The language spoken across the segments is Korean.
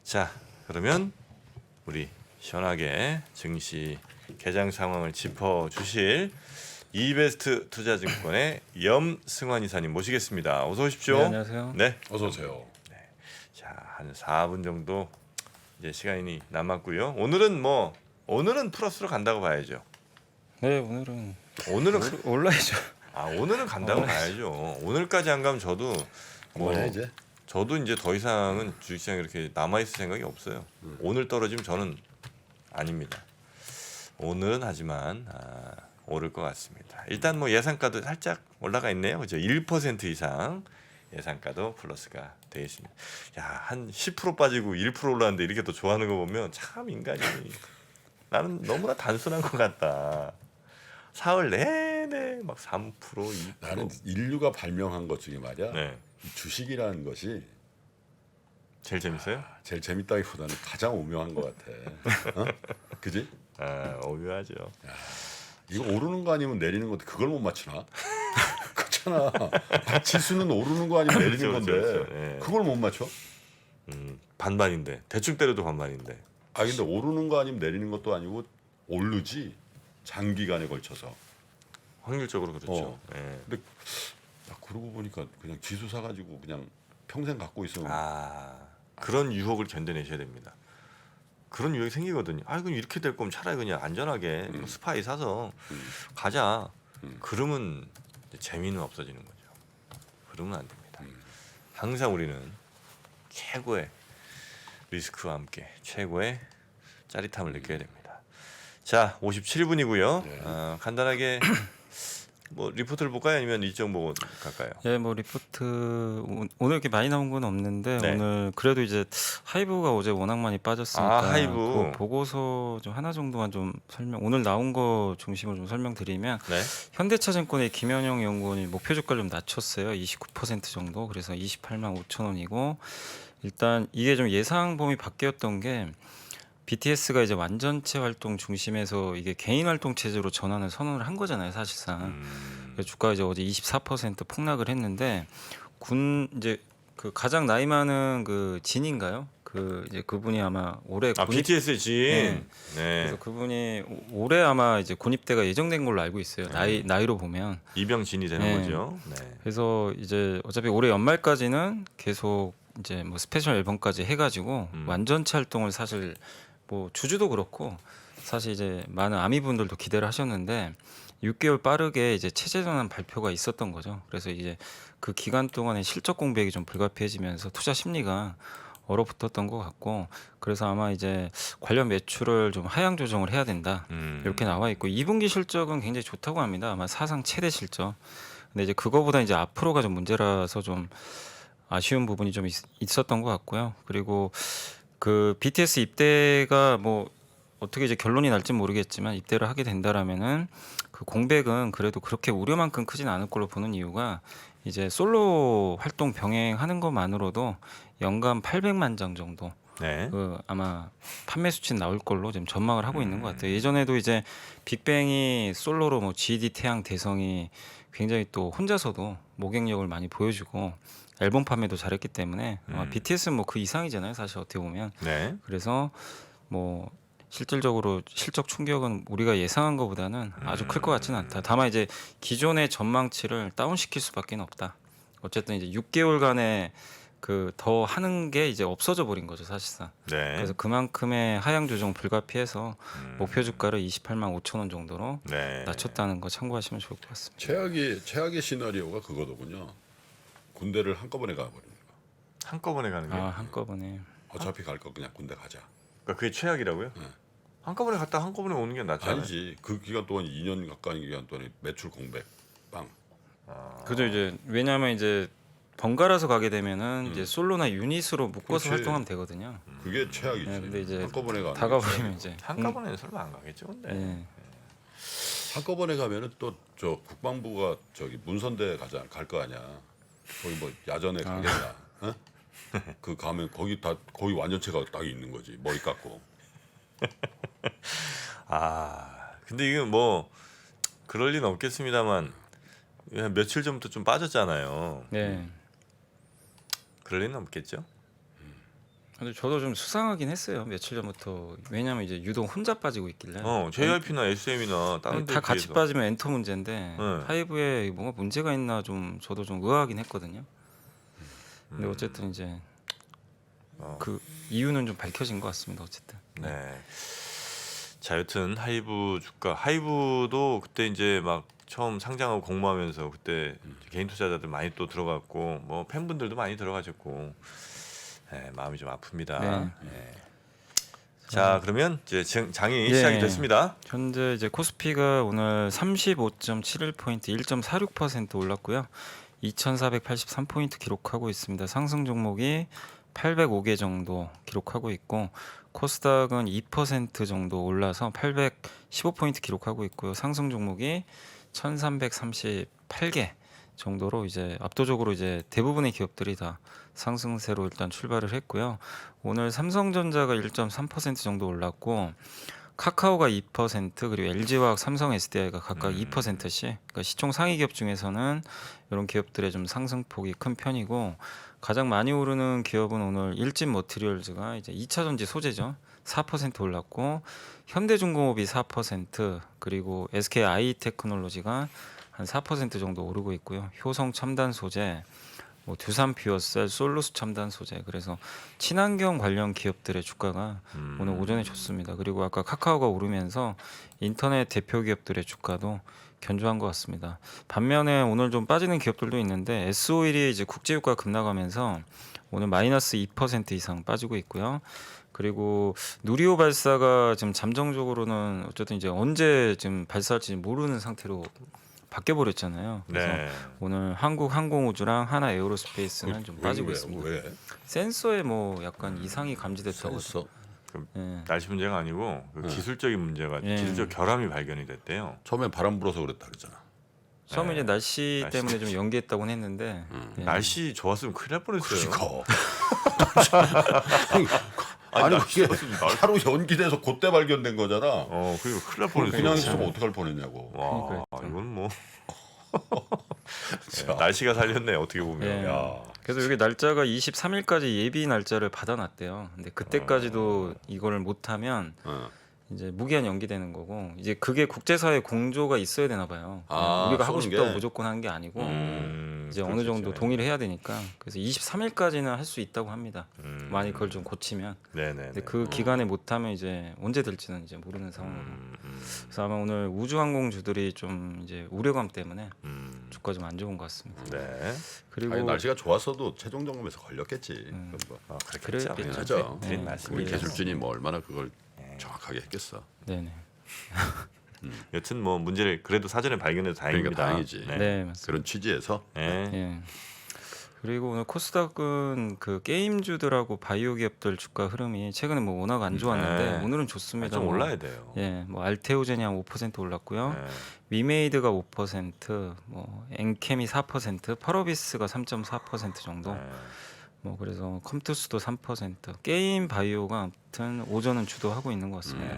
자, 그러면 우리 시원하게 증시 개장 상황을 짚어주실 이베스트 투자증권의 염승환 이사님 모시겠습니다. 어서 오십시오. 네, 안녕하세요. 네. 어서 오세요. 자, 한 4분 정도 이제 시간이 남았고요. 오늘은 플러스로 간다고 봐야죠. 네, 오늘은 오늘은 올라야죠. 간다고 봐야죠. 오늘까지 안 가면 저도 뭐야 이제? 저도 이제 더 이상은 주식시장에 이렇게 남아 있을 생각이 없어요. 오늘 떨어지면 저는 아닙니다. 오늘은 하지만 오를 것 같습니다. 일단 뭐 예상가도 살짝 올라가 있네요. 그죠? 1% 이상 예상가도 플러스가 되어 있습니다. 야, 한 10% 빠지고 1% 올랐는데 이렇게 또 좋아하는 거 보면 참 인간이 나는 너무나 단순한 것 같다. 사흘 내내 막 3%, 2%. 나는 인류가 발명한 것 중에 말이야. 네. 이 주식이라는 것이 제일 재밌어요? 제일 재밌다기보다는 가장 오묘한 것 같아. 어? 그지? 오묘하죠. 이거 오르는 거 아니면 내리는 건데 그걸 못 맞추나? 그렇잖아. 지수는 오르는 거 아니면 내리는 건데 그렇죠. 예. 그걸 못 맞춰? 반반인데 대충 때려도 반반인데. 아 근데 오르는 거 아니면 내리는 것도 아니고 오르지 장기간에 걸쳐서. 확률적으로 그렇죠. 예. 근데 야, 그러고 보니까 그냥 지수 사가지고 그냥 평생 갖고 있으면 그런 유혹을 견뎌내셔야 됩니다. 그런 유혹이 생기거든요. 그럼 이렇게 될 거면 차라리 그냥 안전하게 뭐 스파이 사서 가자. 그러면 이제 재미는 없어지는 거죠. 그러면 안 됩니다. 항상 우리는 최고의 리스크와 함께 최고의 짜릿함을 느껴야 됩니다. 자, 57분이고요. 네. 간단하게 뭐 리포트를 볼까요? 아니면 일정 보고 갈까요? 예, 뭐 리포트 오늘 이렇게 많이 나온 건 없는데 네. 오늘 그래도 이제 하이브가 어제 워낙 많이 빠졌으니까 하이브. 그거 보고서 좀 하나 정도만 좀 오늘 나온 거 중심으로 좀 설명드리면 네. 현대차증권의 김현영 연구원이 목표 주가를 좀 낮췄어요. 29% 정도. 그래서 28만 5천 원이고 일단 이게 좀 예상 범위 밖이었던 게 BTS가 이제 완전체 활동 중심에서 이게 개인 활동 체제로 전환을 선언을 한 거잖아요, 사실상. 그래서 주가가 이제 어제 24% 폭락을 했는데 이제 그 가장 나이 많은 그 진인가요? 그 이제 그분이 아마 올해 BTS의 진. 네. 네. 그래서 그분이 올해 아마 이제 군입대가 예정된 걸로 알고 있어요. 나이로 보면. 이병진이 되는 네. 거죠. 네. 그래서 이제 어차피 올해 연말까지는 계속 이제 뭐 스페셜 앨범까지 해가지고 완전체 활동을 사실 뭐 주주도 그렇고 사실 이제 많은 아미분들도 기대를 하셨는데 6개월 빠르게 이제 체제 전환 발표가 있었던 거죠. 그래서 이제 그 기간 동안에 실적 공백이 좀 불가피해지면서 투자 심리가 얼어붙었던 것 같고 그래서 아마 이제 관련 매출을 좀 하향 조정을 해야 된다 이렇게 나와 있고 2분기 실적은 굉장히 좋다고 합니다. 아마 사상 최대 실적. 근데 이제 그거보다 이제 앞으로가 좀 문제라서 좀 아쉬운 부분이 좀 있었던 것 같고요. 그리고 그 BTS 입대가 뭐 어떻게 이제 결론이 날지 모르겠지만 입대를 하게 된다라면은 그 공백은 그래도 그렇게 우려만큼 크진 않을 걸로 보는 이유가 이제 솔로 활동 병행하는 것만으로도 연간 800만 장 정도 네. 그 아마 판매 수치는 나올 걸로 지금 전망을 하고 있는 것 같아요. 예전에도 이제 빅뱅이 솔로로 뭐 GD 태양 대성이 굉장히 또 혼자서도 모객력을 많이 보여주고 앨범 판매도 잘했기 때문에 아마 BTS는 뭐 그 이상이잖아요. 사실 어떻게 보면. 네. 그래서 뭐 실질적으로 실적 충격은 우리가 예상한 것보다는 아주 클 것 같지는 않다. 다만 이제 기존의 전망치를 다운시킬 수밖에 없다. 어쨌든 이제 6개월간의 그 더 하는 게 이제 없어져 버린 거죠 사실상. 네. 그래서 그만큼의 하향 조정 불가피해서 목표 주가를 28만 5천 원 정도로 네. 낮췄다는 거 참고하시면 좋을 것 같습니다. 최악의 시나리오가 그거더군요. 군대를 한꺼번에 가버리는 거. 한꺼번에 가는 게. 한꺼번에. 어차피 갈 거 그냥 군대 가자. 그러니까 그게 최악이라고요? 네. 한꺼번에 갔다 한꺼번에 오는 게 낫잖아요. 아니지. 그 기간 동안 2년 가까이 기간 동안 매출 공백 빵. 그죠 이제 왜냐하면 이제 번갈아서 가게 되면은 이제 솔로나 유닛으로 묶어서 그렇지. 활동하면 되거든요. 그게 최악이지. 네, 근데 이제 한꺼번에 가는 다 게 가버리면 이제 한꺼번에는 설마 안 가겠죠, 근데. 예. 한꺼번에 가면은 또 저 국방부가 저기 문선대 갈 거 아니야. 거기 뭐 야전에 가겠냐. 어? 그 가면 거기 완전체가 딱 있는 거지. 머리 깎고. 근데 이게 뭐 그럴 리는 없겠습니다만 며칠 전부터 좀 빠졌잖아요. 네. 그럴 리는 없겠죠. 근데 저도 좀 수상하긴 했어요. 며칠 전부터. 왜냐면 이제 유독 혼자 빠지고 있길래. JYP나 SM이나 다른 데 다 같이 비해서. 빠지면 엔터 문제인데 네. 하이브에 뭔가 문제가 있나 좀 저도 좀 의아하긴 했거든요. 근데 어쨌든 이제 그 이유는 좀 밝혀진 것 같습니다. 어쨌든. 네. 자, 여튼 하이브 주가, 하이브도 그때 이제 막 처음 상장하고 공모하면서 그때 개인 투자자들 많이 또 들어갔고 뭐 팬분들도 많이 들어가셨고 네, 마음이 좀 아픕니다. 네. 네. 자, 그러면 이제 장이 예. 시작이 됐습니다. 현재 이제 코스피가 오늘 35.71포인트 1.46% 올랐고요. 2,483포인트 기록하고 있습니다. 상승 종목이 805개 정도 기록하고 있고 코스닥은 2% 정도 올라서 815포인트 기록하고 있고요. 상승 종목이 1,338개 정도로 이제 압도적으로 이제 대부분의 기업들이 다 상승세로 일단 출발을 했고요. 오늘 삼성전자가 1.3% 정도 올랐고 카카오가 2% 그리고 LG화학, 삼성 SDI가 각각 2%씩. 그러니까 시총 상위 기업 중에서는 이런 기업들의 좀 상승폭이 큰 편이고 가장 많이 오르는 기업은 오늘 일진 머티리얼즈가 이제 2차 전지 소재죠. 4% 올랐고 현대중공업이 4% 그리고 SK 아이테크놀로지가 한 4% 정도 오르고 있고요. 효성 첨단 소재, 뭐 두산 퓨어셀, 솔루스 첨단 소재 그래서 친환경 관련 기업들의 주가가 오늘 오전에 좋습니다. 그리고 아까 카카오가 오르면서 인터넷 대표 기업들의 주가도 견조한 것 같습니다. 반면에 오늘 좀 빠지는 기업들도 있는데 S-오일이 이제 국제유가 급락하면서 오늘 마이너스 2% 이상 빠지고 있고요. 그리고 누리호 발사가 지금 잠정적으로는 어쨌든 이제 언제 지금 발사할지 모르는 상태로 바뀌어 버렸잖아요. 그래서 네. 오늘 한국항공우주랑 하나 에어로스페이스는 좀 빠지고 있습니다. 왜? 센서에 뭐 약간 이상이 감지됐다고. 센서? 예. 날씨 문제가 아니고 그 기술적인 문제가 예. 기술적 결함이 발견이 됐대요. 처음엔 바람 불어서 그랬다 그랬잖아. 처음에 이제 날씨 날씨. 때문에 좀 연기했다고는 했는데 예. 날씨 좋았으면 큰일 날 뻔했어요. 그러니까. 아니 날씨 그게 좋았으면 날- 하루 연기돼서 그때 발견된 거잖아. 그리고 큰일 날 뻔했어요. 그냥 있으면 어떡할 뻔했냐고. 와, 그러니까요. 이건 뭐 자, 날씨가 살렸네 어떻게 보면. 예. 야. 그래서 여기 날짜가 23일까지 예비 날짜를 받아놨대요. 근데 그때까지도 이걸 못하면 어. 이제 무기한 연기되는 거고 이제 그게 국제사회 공조가 있어야 되나 봐요. 아, 우리가 하고 쏘는 싶다고 게? 무조건 하는 게 아니고 이제 어느 그렇겠죠. 정도 동의를 해야 되니까 그래서 23일까지는 할 수 있다고 합니다. 음. 만약 그걸 좀 고치면. 네네. 근데 그 기간에 못하면 이제 언제 될지는 이제 모르는 상황이고. 음. 그래서 아마 오늘 우주항공주들이 좀 이제 우려감 때문에 음. 주가 좀 안 좋은 것 같습니다. 네. 그리고 아니 날씨가 좋았어도 최종 점검에서 걸렸겠지. 그건 뭐 그렇겠죠. 그랬겠죠. 당연하죠. 드린 우리 말씀이에요. 기술진이 뭐 얼마나 그걸 정확하게 했겠어. 네네. 여튼 뭐 문제를 그래도 사전에 발견해서 다행입니다. 그러니까 다행이지. 네. 네 맞습니다. 그런 취지에서 네. 예. 그리고 오늘 코스닥은 그 게임주들하고 바이오 기업들 주가 흐름이 최근에 뭐 워낙 안 좋았는데 네. 오늘은 좋습니다. 좀 뭐. 올라야 돼요. 예, 뭐 알테오젠이 한 5% 올랐고요. 네. 위메이드가 5%, 뭐 엔캠이 4%, 펄어비스가 3.4% 정도. 네. 뭐 그래서 컴투스도 3%. 게임 바이오가 아무튼 오전은 주도하고 있는 것 같습니다.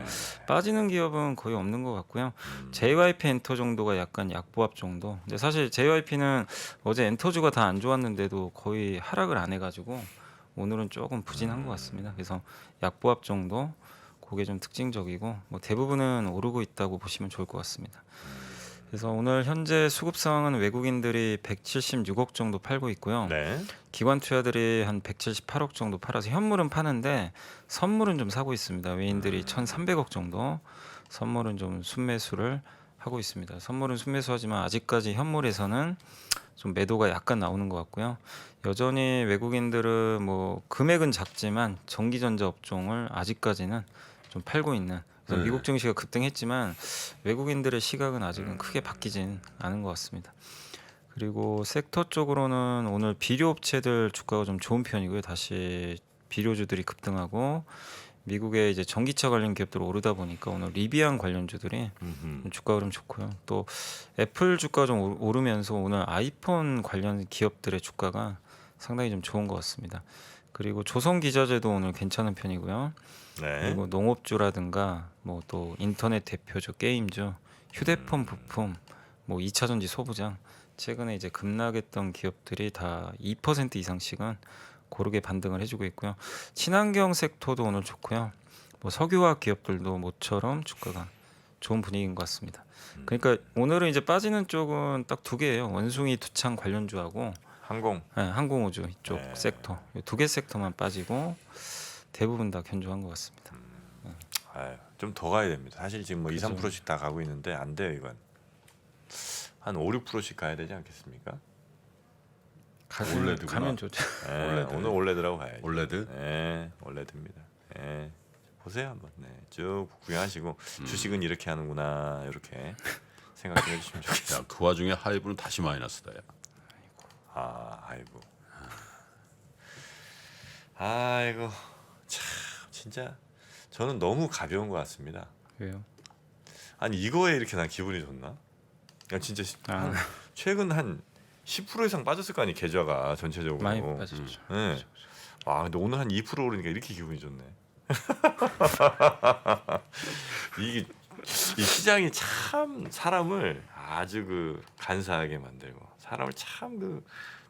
빠지는 기업은 거의 없는 것 같고요. JYP 엔터 정도가 약간 약보합 정도. 근데 사실 JYP는 어제 엔터주가 다 안 좋았는데도 거의 하락을 안 해가지고 오늘은 조금 부진한 것 같습니다. 그래서 약보합 정도. 그게 좀 특징적이고 뭐 대부분은 오르고 있다고 보시면 좋을 것 같습니다. 그래서 오늘 현재 수급 상황은 외국인들이 176억 정도 팔고 있고요. 네. 기관 투자들이 한 178억 정도 팔아서 현물은 파는데 선물은 좀 사고 있습니다. 외인들이 1,300억 정도 선물은 좀 순매수를 하고 있습니다. 선물은 순매수하지만 아직까지 현물에서는 좀 매도가 약간 나오는 것 같고요. 여전히 외국인들은 뭐 금액은 작지만 전기전자 업종을 아직까지는 좀 팔고 있는. 그래서 미국 증시가 급등했지만 외국인들의 시각은 아직은 크게 바뀌진 않은 것 같습니다. 그리고 섹터 쪽으로는 오늘 비료업체들 주가가 좀 좋은 편이고요. 다시 비료주들이 급등하고 미국의 이제 전기차 관련 기업들 오르다 보니까 오늘 리비안 관련주들이 주가 흐름 좋고요. 또 애플 주가 좀 오르면서 오늘 아이폰 관련 기업들의 주가가 상당히 좀 좋은 것 같습니다. 그리고 조선기자재도 오늘 괜찮은 편이고요. 네. 그리고 농업주라든가 뭐 또 인터넷 대표주, 게임주, 휴대폰 부품, 뭐 2차전지 소부장 최근에 이제 급락했던 기업들이 다 2% 이상씩은 고르게 반등을 해주고 있고요. 친환경 섹터도 오늘 좋고요. 뭐 석유화학 기업들도 모처럼 주가가 좋은 분위기인 것 같습니다. 그러니까 오늘은 이제 빠지는 쪽은 딱 두 개예요. 원숭이 두창 관련주하고 항공. 네, 항공우주 이쪽 네. 섹터 두 개 섹터만 빠지고 대부분 다 견조한 것 같습니다. 아유, 좀 더 가야 됩니다. 사실 지금 뭐 2, 그죠. 3%씩 다 가고 있는데 안 돼요 이건. 한 5, 6%씩 가야 되지 않겠습니까? 올레드구나. 가면 좋죠. 예, 올레드. 오늘 올레드라고 가야죠. 올레드. 예, 올레드입니다. 예. 보세요 한번. 네, 쭉 구경하시고 주식은 이렇게 하는구나 이렇게 생각 좀 해주시면 좋겠어요. 야, 그 와중에 하이브는 다시 마이너스다. 야. 아이고. 아이고. 참 진짜 저는 너무 가벼운 것 같습니다. 왜요? 아니 이거에 이렇게 난 기분이 좋나? 야 진짜 한, 최근 한 10% 이상 빠졌을 거 아니 계좌가 전체적으로. 많이 빠졌죠. 네. 와 근데 오늘 한 2% 오르니까 이렇게 기분이 좋네. 이게 이 시장이 참 사람을 아주 그 간사하게 만들고 사람을 참 그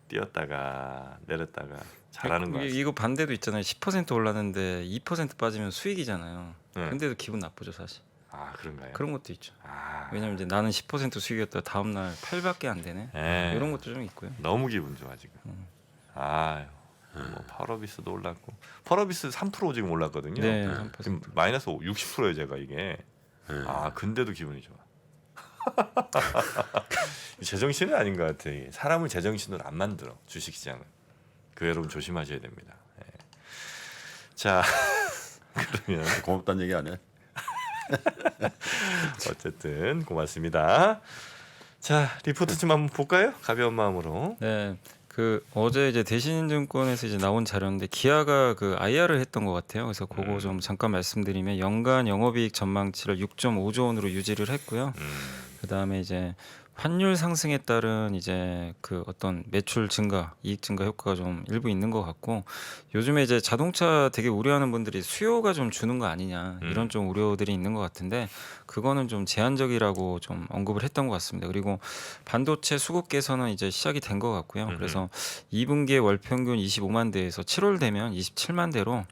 뛰었다가 내렸다가 잘하는 거 같아요. 이거 반대도 있잖아요. 10% 올랐는데 2% 빠지면 수익이잖아요. 네. 근데도 기분 나쁘죠 사실. 아 그런가요? 그런 것도 있죠. 아, 왜냐면 이제 나는 10% 수익이었다 다음 날 8밖에 안 되네. 예. 이런 것도 좀 있고요. 너무 기분 좋아 지금. 아유, 뭐 펄어비스도 올랐고 펄어비스 3% 지금 올랐거든요. 네, 지금 마이너스 60%예요 제가 이게. 아 근데도 기분이 좋아. 제정신은 아닌 것 같아. 이게. 사람을 제정신으로 안 만들어 주식시장은. 그 여러분 조심하셔야 됩니다. 예. 자 그러면 고맙다는 얘기 안 해? 어쨌든 고맙습니다. 자 리포트 좀 한번 볼까요? 가벼운 마음으로. 네. 그 어제 이제 대신증권에서 이제 나온 자료인데 기아가 그 IR을 했던 것 같아요. 그래서 그거 좀 잠깐 말씀드리면 연간 영업이익 전망치를 6.5조 원으로 유지를 했고요. 그다음에 이제 환율 상승에 따른 이제 그 어떤 매출 증가, 이익 증가 효과가 좀 일부 있는 것 같고 요즘에 이제 자동차 되게 우려하는 분들이 수요가 좀 주는 거 아니냐 이런 좀 우려들이 있는 것 같은데 그거는 좀 제한적이라고 좀 언급을 했던 것 같습니다. 그리고 반도체 수급 개선은 이제 시작이 된 것 같고요. 그래서 2분기에 월 평균 25만 대에서 7월 되면 27만 대로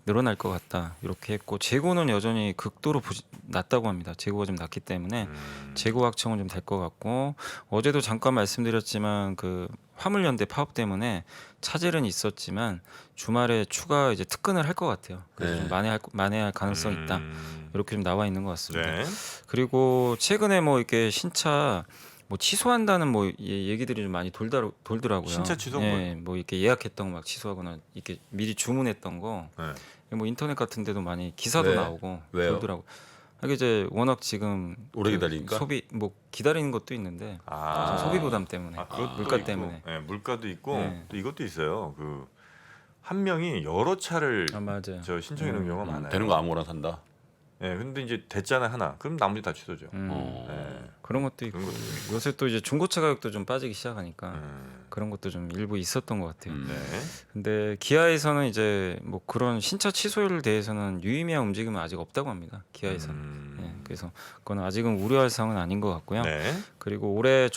늘어날 것 같다 이렇게 했고 재고는 여전히 극도로 낮다고 합니다. 재고가 좀 낮기 때문에 재고 확정은 좀 될 것 같고 어제도 잠깐 말씀드렸지만 그 화물연대 파업 때문에 차질은 있었지만 주말에 추가 이제 특근을 할 것 같아요. 그래서 좀 만회할 가능성이 있다 이렇게 좀 나와 있는 것 같습니다. 네. 그리고 최근에 뭐 이렇게 신차 뭐 취소한다는 뭐 얘기들이 좀 많이 돌더라고요. 신차 취소한 예, 뭐 이렇게 예약했던 거 막 취소하거나 이렇게 미리 주문했던 거. 네. 뭐 인터넷 같은 데도 많이 기사도 왜? 나오고 왜요? 돌더라고. 이게 이제 워낙 지금 오래 그 기다리니까? 소비 뭐 기다리는 것도 있는데 아. 소비 부담 때문에 그것도 물가 있고, 때문에. 네, 물가도 있고 네. 또 이것도 있어요. 그 한 명이 여러 차를 아 맞아요. 저 신청해 놓은 경우가 많아요. 되는 거 아무거나 산다. 네, 근데 이제 됐잖아 하나. 그럼 나머지 다 취소죠. 어. 네. 그런 것도 있고 그런 것도 요새 또 이제 중고차 가격도 좀 빠지기 시작하니까 음. 그런 것도 좀 일부 있었던 것 같아요. 네. 근데 기아에서는 이제 뭐 그런 신차 취소율에 대해서는 유의미한 움직임은 아직 없다고 합니다. 기아에서는. 예, 그래서 그건 아직은 우려할 사항은 아닌 것 같고요. 네. 그리고 올해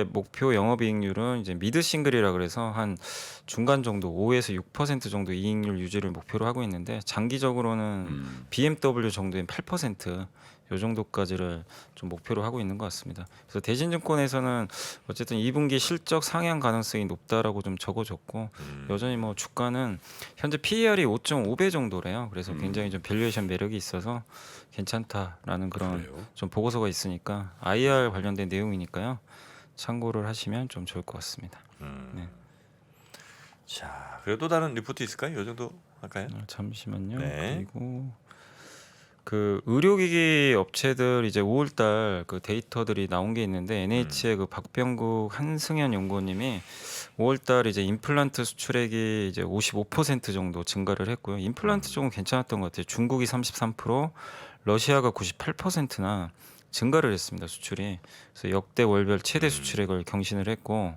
목표 영업이익률은 이제 미드 싱글이라 그래서 한 중간 정도 5에서 6% 정도 이익률 유지를 목표로 하고 있는데 장기적으로는 BMW 정도인 8%. 요 정도까지를 좀 목표로 하고 있는 것 같습니다. 그래서 대신증권에서는 어쨌든 2분기 실적 상향 가능성이 높다라고 좀 적어줬고 여전히 뭐 주가는 현재 PER이 5.5배 정도래요. 그래서 굉장히 좀 밸류에이션 매력이 있어서 괜찮다라는 그런 그래요? 좀 보고서가 있으니까 IR 관련된 내용이니까요. 참고를 하시면 좀 좋을 것 같습니다. 네. 자, 그리고 또 다른 리포트 있을까요? 이 정도 할까요? 잠시만요. 네. 그리고 그 의료기기 업체들 이제 5월달 그 데이터들이 나온 게 있는데 NH의 그 박병국 한승현 연구원님이 5월달 이제 임플란트 수출액이 이제 55% 정도 증가를 했고요. 임플란트 쪽은 괜찮았던 것 같아요. 중국이 33%, 러시아가 98%나 증가를 했습니다. 수출이. 그래서 역대 월별 최대 수출액을 경신을 했고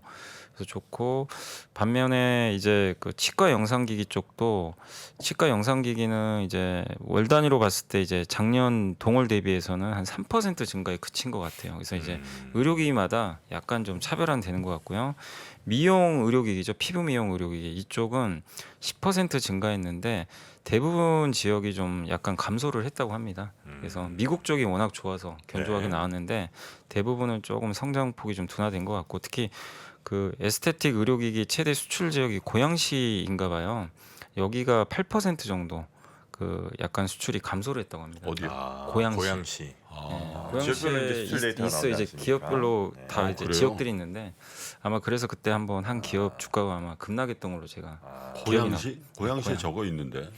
그래서 좋고 반면에 이제 그 치과 영상기기 쪽도 치과 영상기기는 이제 월 단위로 봤을 때 이제 작년 동월 대비해서는 한 3% 증가에 그친 것 같아요. 그래서 이제 의료기기마다 약간 좀 차별화되는 것 같고요. 미용 의료기기죠. 피부 미용 의료기기 이쪽은 10% 증가했는데 대부분 지역이 좀 약간 감소를 했다고 합니다. 그래서 미국 쪽이 워낙 좋아서 견조하게 네. 나왔는데 대부분은 조금 성장폭이 좀 둔화된 것 같고 특히 그 에스테틱 의료기기 최대 수출 지역이 고양시인가 봐요. 여기가 8% 정도 그 약간 수출이 감소를 했다고 합니다. 어디요? 고양시. 고양시. 아, 지역별로 이제 고양시에 수출 데이터가 있어 나오지 이제 않습니까? 기업별로 네. 다 이제 그래요? 지역들이 있는데 아마 그래서 그때 한번 한 기업 주가가 아마 급락했던 걸로 제가 고양시? 고양시에 고양. 저거 있는데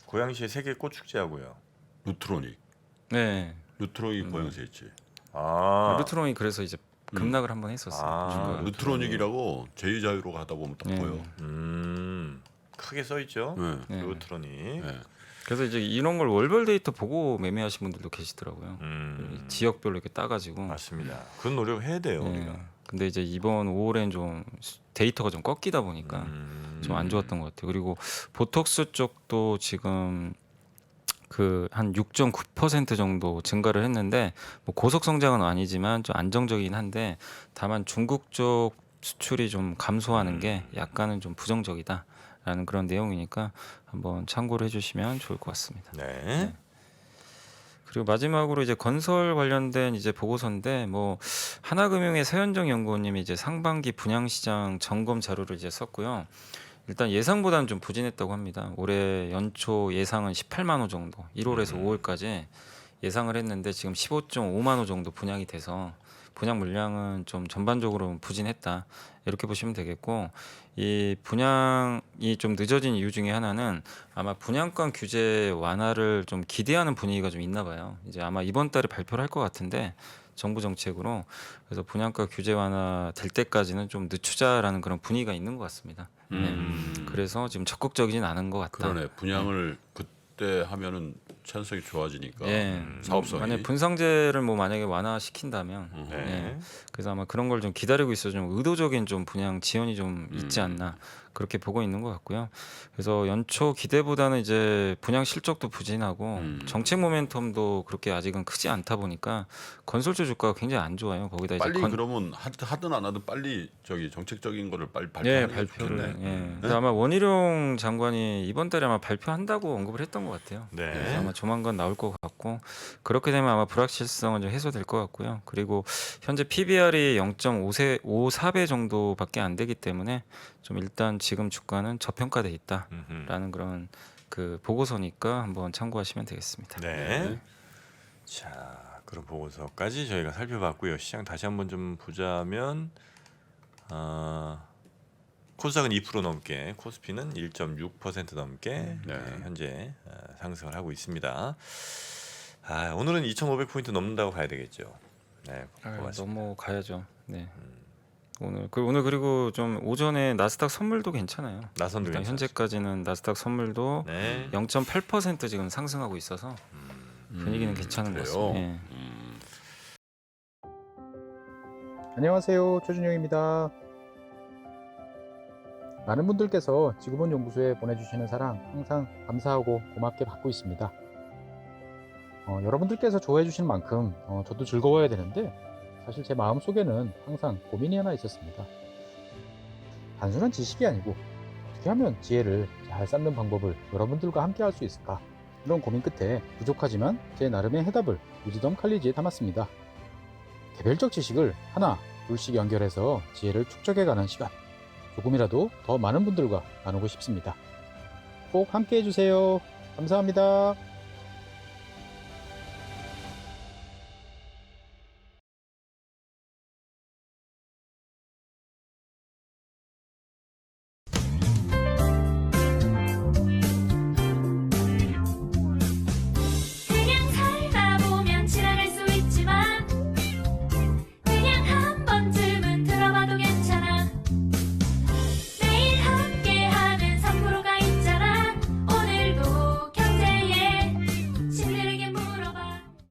고양시의 세계 꽃축제하고요. 루트로닉. 네 루트로닉 고양시에 있지. 아, 루트론이 그래서 이제 급락을 한번 했었어요. 아, 주가가. 루트로닉이라고 제2자유로 가다 보면 딱 네. 보여. 크게 써 있죠. 네. 네. 루트로닉. 네. 그래서 이제 이런 걸 월별 데이터 보고 매매하신 분들도 계시더라고요. 지역별로 이렇게 따가지고. 맞습니다. 그런 노력 해야 돼요 네. 우리가. 근데 이제 이번 5월엔 좀 데이터가 좀 꺾이다 보니까 음. 좀 안 좋았던 것 같아요. 그리고 보톡스 쪽도 지금 그 한 6.9% 정도 증가를 했는데 뭐 고속 성장은 아니지만 좀 안정적이긴 한데 다만 중국 쪽 수출이 좀 감소하는 게 약간은 좀 부정적이다라는 그런 내용이니까 한번 참고를 해주시면 좋을 것 같습니다. 네. 그리고 마지막으로 이제 건설 관련된 이제 보고서인데 뭐 하나금융의 서현정 연구원님이 이제 상반기 분양시장 점검 자료를 이제 썼고요. 일단 예상보다는 좀 부진했다고 합니다. 올해 연초 예상은 18만 호 정도, 1월에서 5월까지 예상을 했는데 지금 15.5만 호 정도 분양이 돼서 분양 물량은 좀 전반적으로 부진했다. 이렇게 보시면 되겠고 이 분양이 좀 늦어진 이유 중에 하나는 아마 분양권 규제 완화를 좀 기대하는 분위기가 좀 있나 봐요. 이제 아마 이번 달에 발표를 할 것 같은데 정부 정책으로 그래서 분양가 규제 완화 될 때까지는 좀 늦추자라는 그런 분위기가 있는 것 같습니다. 네. 그래서 지금 적극적이진 않은 것 같다. 그러네. 분양을 그때 하면은 찬성이 좋아지니까 예, 사업성이. 만약 분상제를 뭐 만약에 완화시킨다면, 네. 예, 그래서 아마 그런 걸 좀 기다리고 있어 좀 의도적인 좀 분양 지연이 좀 있지 않나 그렇게 보고 있는 것 같고요. 그래서 연초 기대보다는 이제 분양 실적도 부진하고 정책 모멘텀도 그렇게 아직은 크지 않다 보니까 건설주 주가가 굉장히 안 좋아요. 거기다 이제 빨리 그러면 하든 안 하든 빨리 저기 정책적인 거를 빨리 예, 발표하는 게 발표를. 좋겠네. 예. 그래서 아마 원희룡 장관이 이번 달에 아마 발표한다고 언급을 했던 것 같아요. 네. 그래서 아마 조만간 나올 것 같고 그렇게 되면 아마 불확실성은 좀 해소될 것 같고요. 그리고 현재 PBR이 0.54배 정도밖에 안 되기 때문에 좀 일단 지금 주가는 저평가돼 있다라는 그런 그 보고서니까 한번 참고하시면 되겠습니다. 네. 자, 그런 보고서까지 저희가 살펴봤고요. 시장 다시 한번 좀 보자면 코스닥은 2% 넘게, 코스피는 1.6% 넘게 현재 상승을 하고 있습니다. 오늘은 2,500포인트 넘는다고 봐야 되겠죠. 네, 고맙습니다. 넘어가야죠. 네. 오늘 그리고 좀 오전에 나스닥 선물도 괜찮아요. 나선도 일단 괜찮습니다. 현재까지는 나스닥 선물도 네. 0.8% 지금 상승하고 있어서 분위기는 괜찮은 것 그래요? 같습니다. 예. 안녕하세요. 최준용입니다. 많은 분들께서 지구본 연구소에 보내주시는 사랑 항상 감사하고 고맙게 받고 있습니다. 여러분들께서 좋아해 주시는 만큼 저도 즐거워야 되는데 사실 제 마음속에는 항상 고민이 하나 있었습니다. 단순한 지식이 아니고 어떻게 하면 지혜를 잘 쌓는 방법을 여러분들과 함께 할 수 있을까? 이런 고민 끝에 부족하지만 제 나름의 해답을 위즈덤 칼리지에 담았습니다. 개별적 지식을 하나, 둘씩 연결해서 지혜를 축적해가는 시간. 조금이라도 더 많은 분들과 나누고 싶습니다. 꼭 함께 해주세요. 감사합니다.